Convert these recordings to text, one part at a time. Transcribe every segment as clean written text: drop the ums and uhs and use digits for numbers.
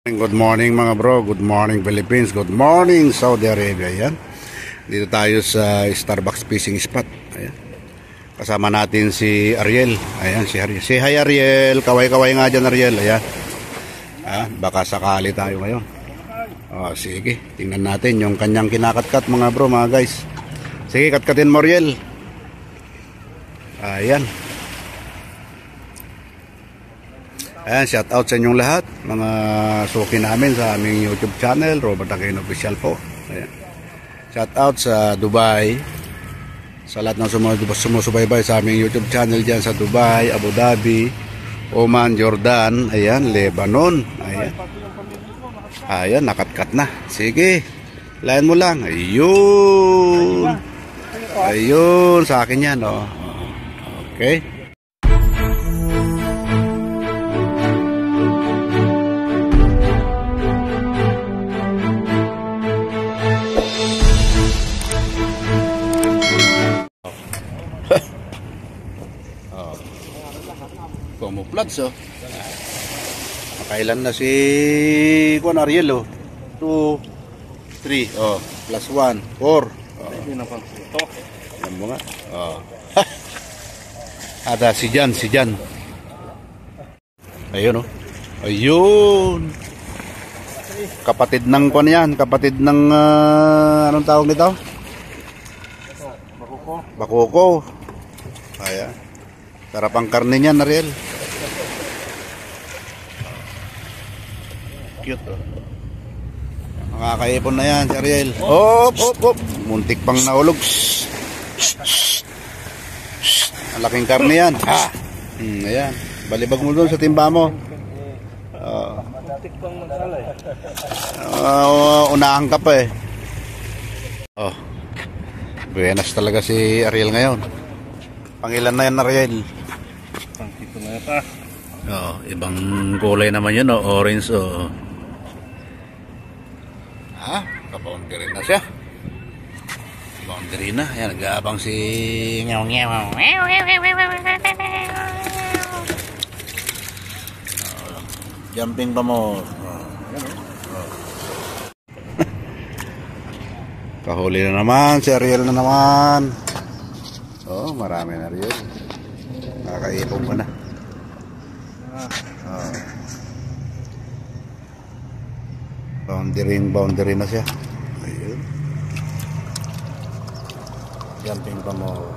Good morning mga bro, good morning Philippines, good morning Saudi Arabia. Yan. Dito tayo sa Starbucks fishing spot. Ayan. Kasama natin si Ariel. Ayan, si Ariel. Say hi Ariel, kaway-kaway nga dyan Ariel. Ayan. Baka sakali tayo ngayon. Sige, tingnan natin yung kanyang kinakatkat mga bro, mga guys. Sige, katkatin mo Ariel. Ayan. Ayan, shout out sa inyong lahat, mga suki namin sa aming YouTube channel, Robert Aquino Official po. Ayan. Shout out sa Dubai, sa lahat ng sumusubaybay sa aming YouTube channel dyan sa Dubai, Abu Dhabi, Oman, Jordan, ayan, Lebanon. Ayan, ayan, nakatkat na. Sige, layan mo lang. Ayun. Ayun, sa akin yan. Oh. Okay. Camouflage Makailan na si Juan Ariel 2, 3 plus 1, 4 Yan mo nga Ada si Jan Ayun Ayun kapatid ng Juan yan, kapatid ng anong tawag nito? Bakuko. Ayan, sarap ang karne niyan Ariel. Cute Makakaipon na yan si Ariel. Op. Muntik pang naulog. Ang laking karne yan. Ayan, balibag mo doon sa timba mo. Unahan ka pa buenas talaga si Ariel ngayon. Pangilan na yan Ariel? Pangkito na yata. Ibang kulay naman yun orange Kaboundary na siya. Boundary na. Ayan, nag-aabang si jumping pa mo. Kahuli na naman si Ariel na naman. Marami na Ariel. Nakakaipon ka na. Boundary na siya. Ayun. Jumping pa mo.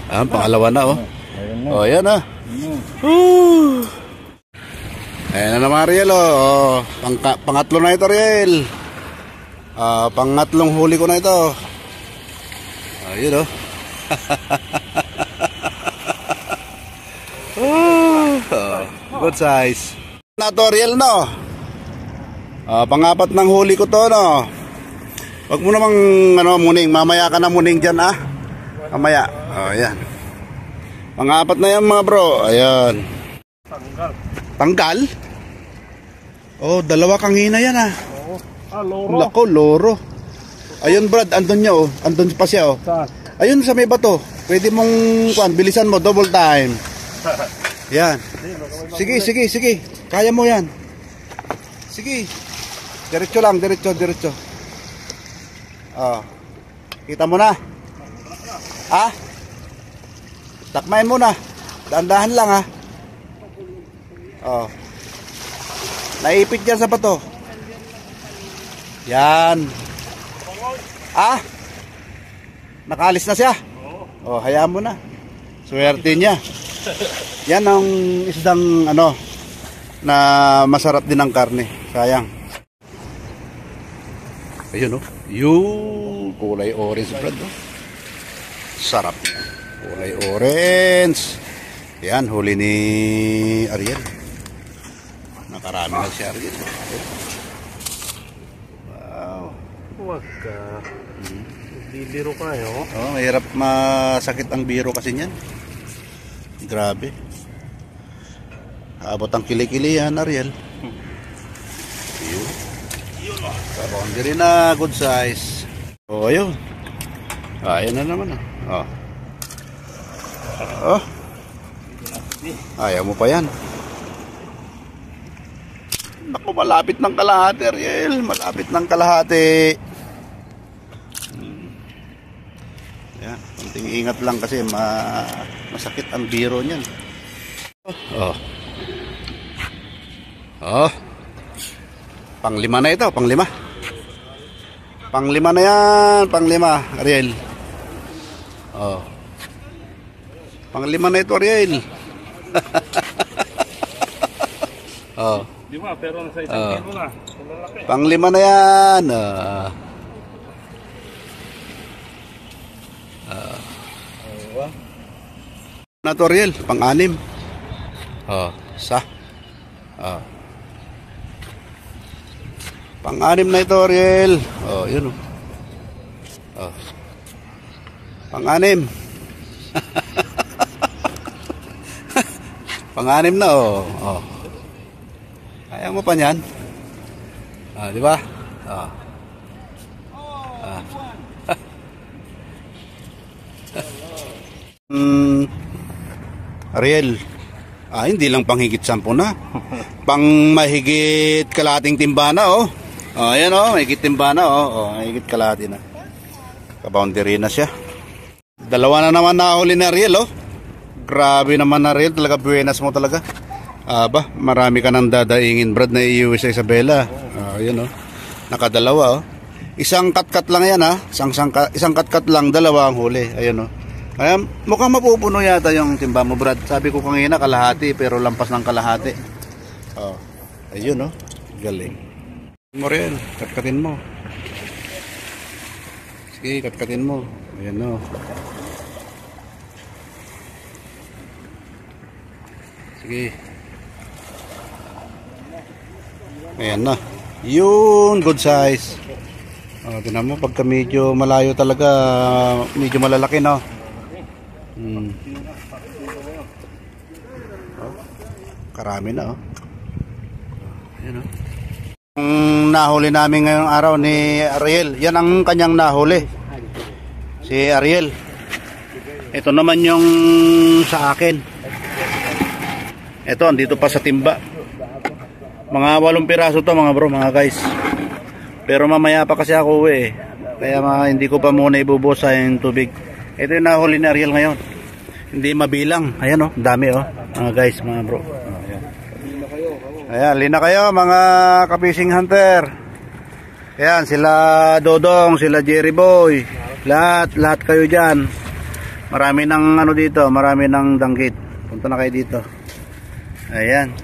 Pangalawa na Ayan na. Ayan na naman Ariel pangatlo na ito Ariel. Pangatlong huli ko na ito. Ayun good size na to Ariel pangapat ng huli ko to wag mo namang muning, mamaya ka na muning dyan mamaya. Ayan, pangapat na yan mga bro. Ayan, tanggal. Dalawa kang hina yan loro. Lako, loro. Ayun Brad, andun niya andun pa siya Ayun sa may bato. Pwede mong bilisan mo, double time. Yan. Sige. Kaya mo yan. Sige. Diretso lang, diretso. Kita mo na. Takmain mo na. Dahan-dahan lang naipit dyan sa bato. Yan. Nakaalis na siya. Hayaan mo na. Swerte niya. Yan ang isdang na masarap din ang karne. Sayang. Ayun yung kulay orange Brad sarap niya. Kulay orange. Yan, huli ni Ariel. Nakarami na si Ariel. Huwag ka. Bibiro ka mahirap masakit ang biro kasi niyan. Grabe. Abot ang kilikili yan Ariel. Boundary na, good size. Ayun. Ayan na naman Ayaw mo pa yan. Naku, malapit ng kalahati, Ariel. Malapit ng kalahati. Yan, konting ingat lang kasi masakit ang biro niyan. Oh. Oh. Panglima na ito, panglima. Panglima na yan, panglima, Ariel. Oh. Panglima na ito, Ariel. Oh. Di ba? Pero nasa isang kilo na. Malalaki. Panglima na yan. Na to, Ariel, pang-anim. Sa. Pang-anim na ito, Ariel. Yun. Pang-anim. Pang-anim na, Kaya mo pa niyan. Di ba? Ariel, hindi lang panghigit 10 na. Pang mahigit kalahating timba na, ayan, mahigit timba na, mahigit kalahati na. Kaboundary na siya. Dalawa na naman nahuli na, Ariel, Grabe naman, Ariel, talaga buenas mo talaga. Marami ka nang dadaingin, Brad, na iuwi sa Isabela. Ayan, nakadalawa, Isang kat-kat lang yan, Isang kat-kat lang, dalawa ang huli. Ayan, Kaya mukhang mapupuno yata yung timba mo, Brad. Sabi ko kanina kalahati, pero lampas ng kalahati. Ayun, galing. Morel, katkatin mo. Sige, katkatin mo. Ayan, Sige. Ayan na. Yun, good size. Tingnan mo, pagka medyo malayo talaga, medyo malalaki, Karami na, Ayan, Ang nahuli namin ngayong araw ni Ariel, yan ang kanyang nahuli. Si Ariel. Ito naman yung sa akin. Ito, andito pa sa timba. Mga 8 piraso to, mga bro, mga guys. Pero mamaya pa kasi ako uwi, kaya hindi ko pa muna ibubusa yung tubig. Ito yung nahuli ni Ariel ngayon. Hindi mabilang. Ayan, dami, mga guys, mga bro. Ayan, lina kayo mga ka-fishing hunter. Ayan, sila Dodong, sila Jerry Boy. Lahat kayo dyan. Marami ng dito, marami ng danggit. Punta na kayo dito. Ayan.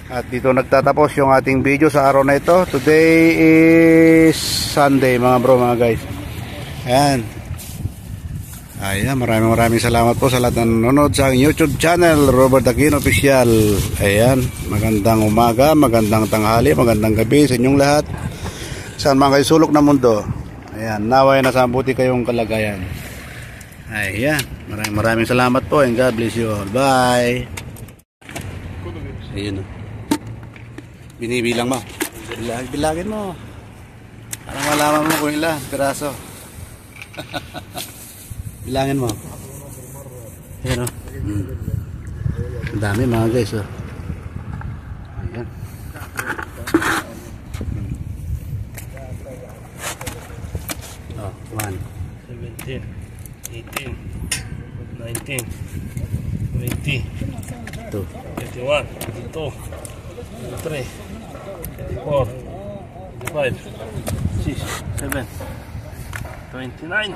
At dito nagtatapos yung ating video sa araw na ito. Today is Sunday, mga bro, mga guys. Ayan. Ayan, maraming salamat po sa lahat ng nanonood sa aking YouTube channel, Robert Aquino Official. Ayan, magandang umaga, magandang tanghali, magandang gabi sa inyong lahat. Saan man kayo sulok ng mundo. Ayan, naway nasa mabuti kayong kalagayan. Ayan, maraming salamat po and God bless you all. Bye. Ayun, binibilang mo. Bilagin mo. Para malaman mo kung ilan piraso. Bilangin mo. Ayan, Ang dami, mga guys, Ayan. Oh, 1, 17, 18, 19, 20, 2, 21, 22, 23, 24, 25, 26, 27, 29.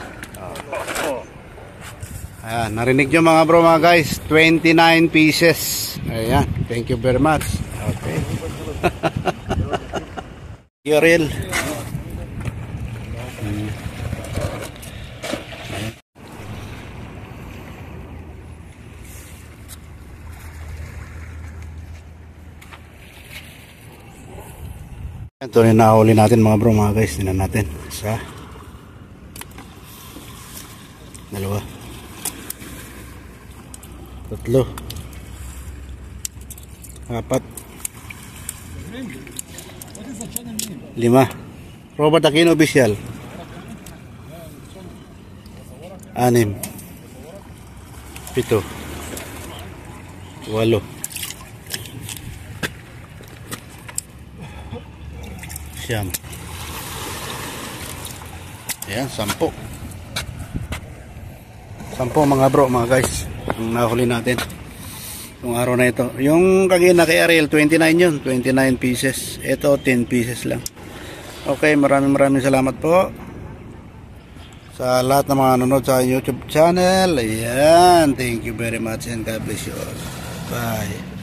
Ayan, narinig nyo mga bro, mga guys, 29 pieces. Ayan, thank you very much. Okay. Ariel. Ito yung nahuli natin mga bro, mga guys. Tingnan natin. Isa, dalawa, tatlo, apat, 5. Robert Aquino Official. 6, 7, 8, Siyam. Ayan, 10. 10 mga bro, mga guys. Ang nahuli natin yung araw na ito. Yung kagina kay Ariel, 29 yun. 29 pieces. Ito, 10 pieces lang. Okay, maraming salamat po sa lahat ng mga nanonood sa YouTube channel. Ayan, thank you very much and God bless you all. Bye.